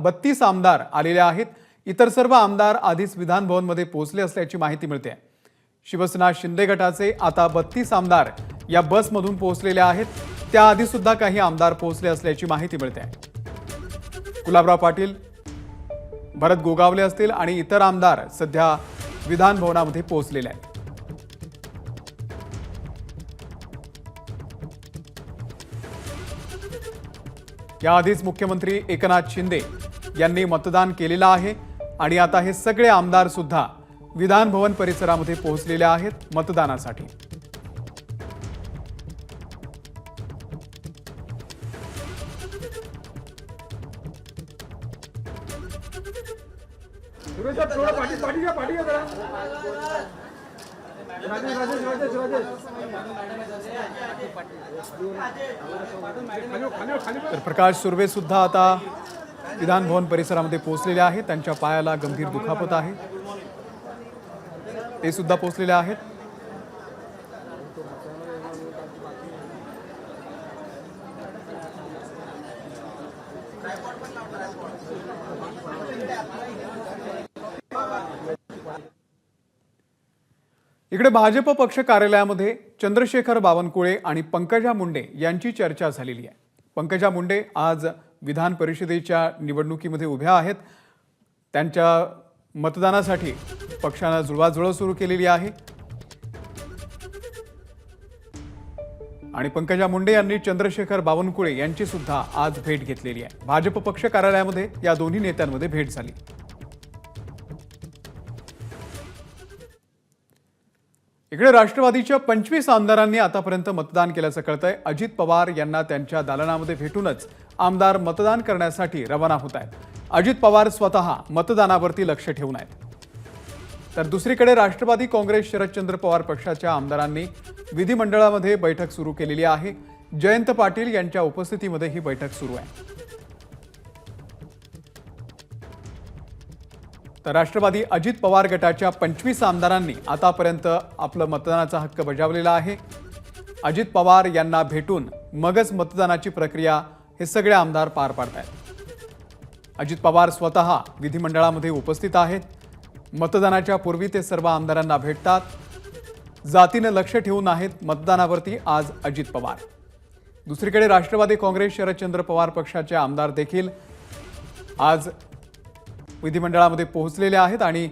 32 आमदार आलेले आहेत। इतर सर्व आमदार आधीच विधान भवनमध्ये पोहोचले असल्याची माहिती मिळते। शिवसेना शिंदे गटाचे आता 32 आमदार या बसमधून पोहोचलेले आहेत। त्याआधी सुद्धा काही आमदार पोहोचले असल्याची माहिती मिळते। गुलाबराव पाटील, भरत गोगावले असतील आणि इतर आमदार सध्या विधान भवनामध्ये पोहोचलेले आहेत। याआधीच मुख्यमंत्री एकनाथ शिंदे यांनी मतदान केलेलं आहे आणि आता हे सगळे आमदार सुद्धा विधान भवन परिसरामध्ये पोहोचलेले आहेत मतदानासाठी। तर प्रकाश सुर्वे सुद्धा आता विधान भवन परिसरामध्ये पोहोचलेले आहेत। त्यांच्या पायाला गंभीर दुखापत आहे, ते सुद्धा पोहोचलेले आहेत। इकडे भाजप पक्ष कार्यालयामध्ये चंद्रशेखर बावनकुळे आणि पंकजा मुंडे यांची चर्चा झालेली आहे। पंकजा मुंडे आज विधान परिषदेच्या निवडणुकीमध्ये उभ्या आहेत। त्यांच्या मतदानासाठी पक्षाने जुळवाजुळव सुरू केलेली आहे आणि पंकजा मुंडे यांनी चंद्रशेखर बावनकुळे यांची सुद्धा आज भेट घेतलेली आहे। भाजप पक्ष कार्यालयामध्ये या दोन्ही नेत्यांमध्ये भेट झाली। इकडे राष्ट्रवादीच्या 25 आमदारांनी आतापर्यंत मतदान केल्याचं कळतंय। अजित पवार यांना त्यांच्या दालनामध्ये भेटूनच आमदार मतदान करण्यासाठी रवाना होत आहेत। अजित पवार स्वतः मतदानावरती लक्ष ठेवून आहेत। तर दुसरीकडे राष्ट्रवादी काँग्रेस शरदचंद्र पवार पक्षाच्या आमदारांनी विधिमंडळामध्ये बैठक सुरू केलेली आहे। जयंत पाटील यांच्या उपस्थितीमध्ये ही बैठक सुरू आहे। तर राष्ट्रवादी अजित पवार गटाच्या 25 आमदारांनी आतापर्यंत आपलं मतदानाचा हक्क बजावलेला आहे। अजित पवार यांना भेटून मगच मतदानाची प्रक्रिया हे सगळे आमदार पार पाडतात। अजित पवार स्वतः विधिमंडळामध्ये उपस्थित आहेत। मतदानाच्या पूर्वी ते सर्व आमदारांना भेटतात। जातीने लक्ष ठेवून आहेत मतदानावरती आज अजित पवार। दुसरीकडे राष्ट्रवादी काँग्रेस शरदचंद्र पवार पक्षाचे आमदार देखील आज विधिमंडळामध्ये पोहोचलेले आहेत आणि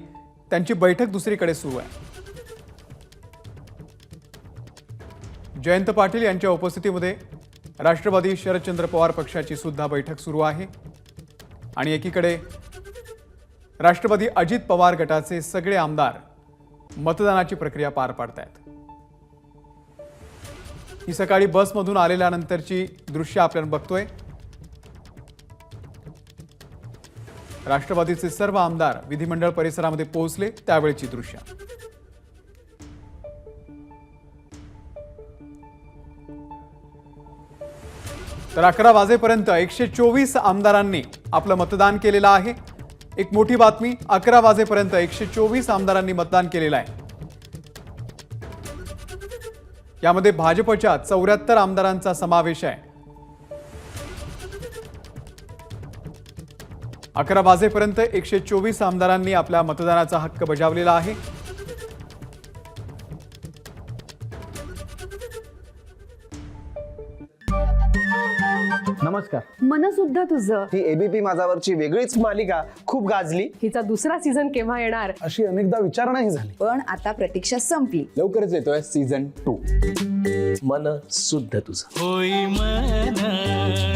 त्यांची बैठक दुसरीकडे सुरू आहे। जयंत पाटील यांच्या उपस्थितीमध्ये राष्ट्रवादी शरदचंद्र पवार पक्षाची सुद्धा बैठक सुरू आहे आणि एकीकडे राष्ट्रवादी अजित पवार गटाचे सगळे आमदार मतदानाची प्रक्रिया पार पाडतायत। ही सकाळी बसमधून आलेल्यानंतरची दृश्य आपण बघतोय। राष्ट्रवादीचे सर्व आमदार विधिमंडळ परिसरामध्ये पोहोचले त्यावेळची दृश्य। तर 11 वाजेपर्यंत 124 आमदारांनी आपलं मतदान केलेलं आहे। एक मोठी बातमी, 11 वाजेपर्यंत 124 आमदारांनी मतदान केलेलं आहे। यामध्ये भाजपच्या 74 आमदारांचा समावेश आहे। 11 वाजेपर्यंत 124 आमदारांनी आपल्या मतदानाचा हक्क बजावलेला आहे। नमस्कार। मनसुद्धा तुझं ही एबीपी माझावरची वेगळीच मालिका खूप गाजली। हिचा दुसरा सीझन केव्हा येणार अशी अनेकदा विचारणा झाली, पण आता प्रतीक्षा संपली। लवकरच येतोय सीझन 2 मन शुद्ध तुझं होई मन